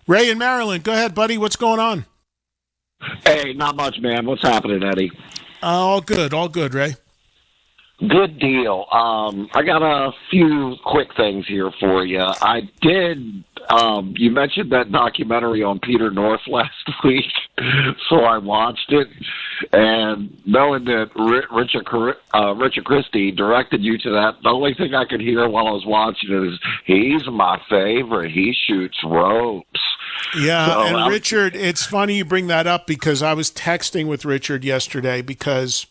Ray in Maryland, go ahead, buddy. What's going on? Hey, not much, man. What's happening, Eddie? All good, Ray. Good deal. I got a few quick things here for you. I did. You mentioned that documentary on Peter North last week, so I watched it, and knowing that Richard Christie directed you to that, the only thing I could hear while I was watching it is, "He's my favorite. He shoots ropes." Yeah, So, and Richard, it's funny you bring that up because I was texting with Richard yesterday because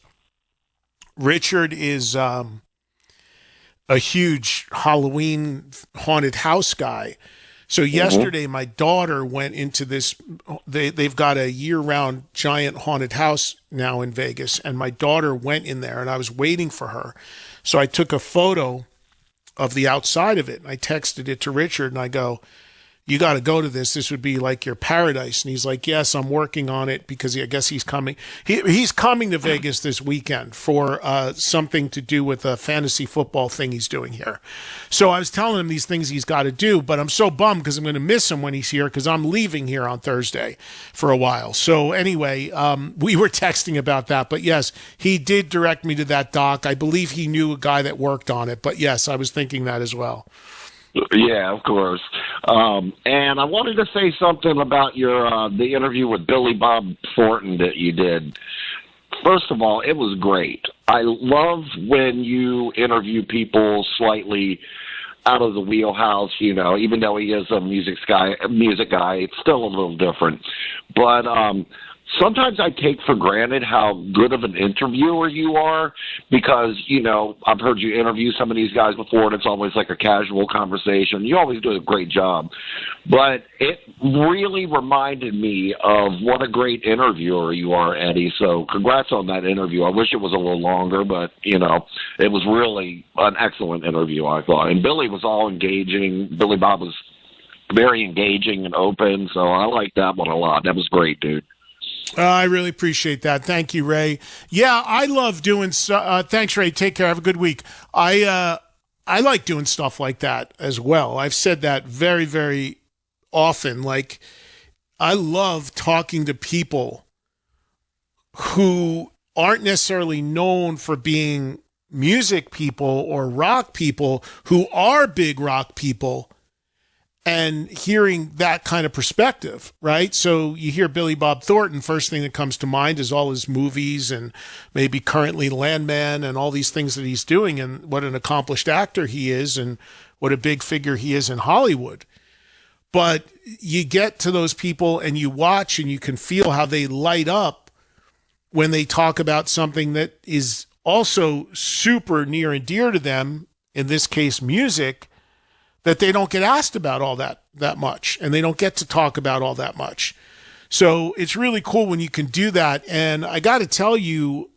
Richard is a huge Halloween haunted house guy. So yesterday, my daughter went into this. They've got a year-round giant haunted house now in Vegas, and my daughter went in there, and I was waiting for her. So I took a photo of the outside of it, and I texted it to Richard, and I go, "You got to go to this. This would be like your paradise." And he's like, "Yes, I'm working on it," because I guess he's coming. He's coming to Vegas this weekend for something to do with a fantasy football thing he's doing here. So I was telling him these things he's got to do, but I'm so bummed because I'm going to miss him when he's here because I'm leaving here on Thursday for a while. So anyway, we were texting about that. But yes, he did direct me to that doc. I believe he knew a guy that worked on it. But yes, I was thinking that as well. Yeah, of course. And I wanted to say something about your the interview with Billy Bob Thornton that you did. First of all, it was great. I love when you interview people slightly out of the wheelhouse, even though he is a music guy, it's still a little different. But sometimes I take for granted how good of an interviewer you are because, I've heard you interview some of these guys before, and it's always like a casual conversation. You always do a great job. But it really reminded me of what a great interviewer you are, Eddie. So congrats on that interview. I wish it was a little longer, but, it was really an excellent interview, I thought. And Billy was all engaging. Billy Bob was very engaging and open, so I liked that one a lot. That was great, dude. I really appreciate that. Thank you, Ray. Yeah, I love doing. Thanks, Ray. Take care. Have a good week. I like doing stuff like that as well. I've said that very, very often. Like, I love talking to people who aren't necessarily known for being music people or rock people who are big rock people, and hearing that kind of perspective, right? So you hear Billy Bob Thornton, first thing that comes to mind is all his movies and maybe currently Landman and all these things that he's doing and what an accomplished actor he is and what a big figure he is in Hollywood. But you get to those people and you watch and you can feel how they light up when they talk about something that is also super near and dear to them, in this case, music, that they don't get asked about all that much, and they don't get to talk about all that much. So it's really cool when you can do that. And I got to tell you,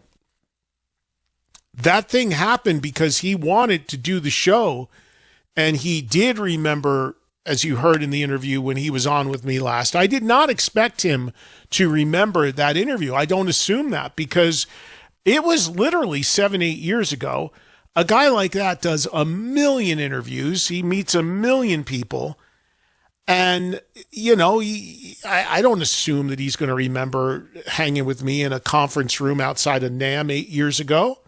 that thing happened because he wanted to do the show, and he did remember, as you heard in the interview when he was on with me last. I did not expect him to remember that interview. I don't assume that because it was literally 7-8 years ago. A guy like that does 1 million interviews. He meets 1 million people. And, I don't assume that he's going to remember hanging with me in a conference room outside of NAMM 8 years ago.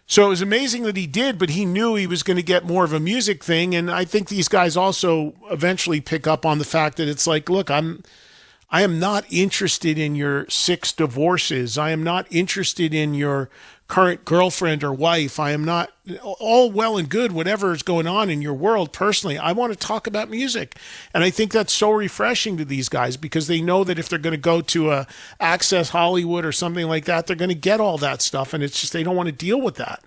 So it was amazing that he did, but he knew he was going to get more of a music thing. And I think these guys also eventually pick up on the fact that it's like, look, I am not interested in your 6 divorces. I am not interested in your current girlfriend or wife. I am not, all well and good, whatever is going on in your world personally. I want to talk about music. And I think that's so refreshing to these guys because they know that if they're going to go to a Access Hollywood or something like that, they're going to get all that stuff. And it's just, they don't want to deal with that.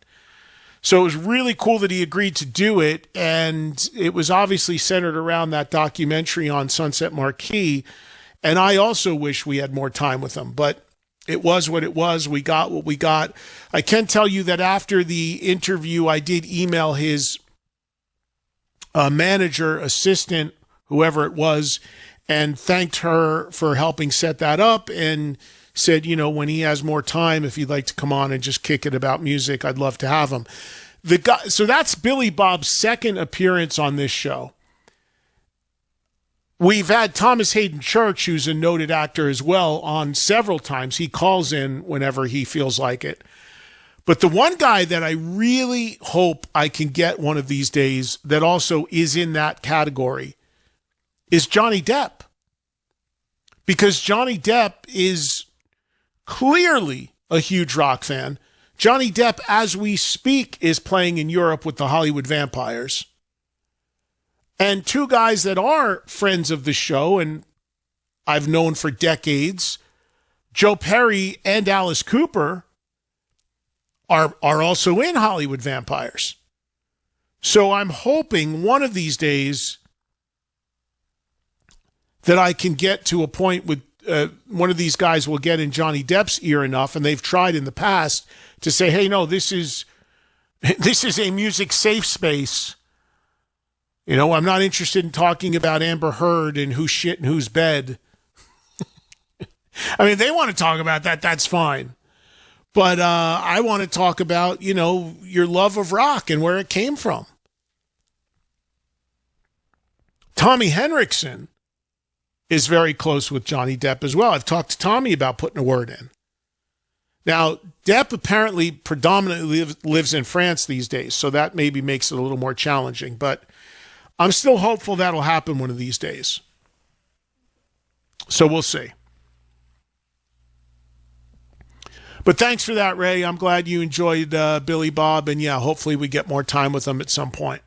So it was really cool that he agreed to do it. And it was obviously centered around that documentary on Sunset Marquee. And I also wish we had more time with him, but it was what it was. We got what we got. I can tell you that after the interview, I did email his manager, assistant, whoever it was, and thanked her for helping set that up and said, when he has more time, if he'd like to come on and just kick it about music, I'd love to have him. So that's Billy Bob's second appearance on this show. We've had Thomas Hayden Church, who's a noted actor as well, on several times. He calls in whenever he feels like it. But the one guy that I really hope I can get one of these days that also is in that category is Johnny Depp. Because Johnny Depp is clearly a huge rock fan. Johnny Depp, as we speak, is playing in Europe with the Hollywood Vampires. And two guys that are friends of the show and I've known for decades, Joe Perry and Alice Cooper, are also in Hollywood Vampires. So I'm hoping one of these days that I can get to a point with one of these guys will get in Johnny Depp's ear enough, and they've tried in the past to say, hey, no, this is a music safe space. You know, I'm not interested in talking about Amber Heard and who's shit in whose bed. I mean, they want to talk about that, that's fine. But I want to talk about, you know, your love of rock and where it came from. Tommy Henriksen is very close with Johnny Depp as well. I've talked to Tommy about putting a word in. Now, Depp apparently predominantly lives in France these days, so that maybe makes it a little more challenging. But I'm still hopeful that'll happen one of these days. So we'll see. But thanks for that, Ray. I'm glad you enjoyed Billy Bob, and yeah, hopefully we get more time with him at some point.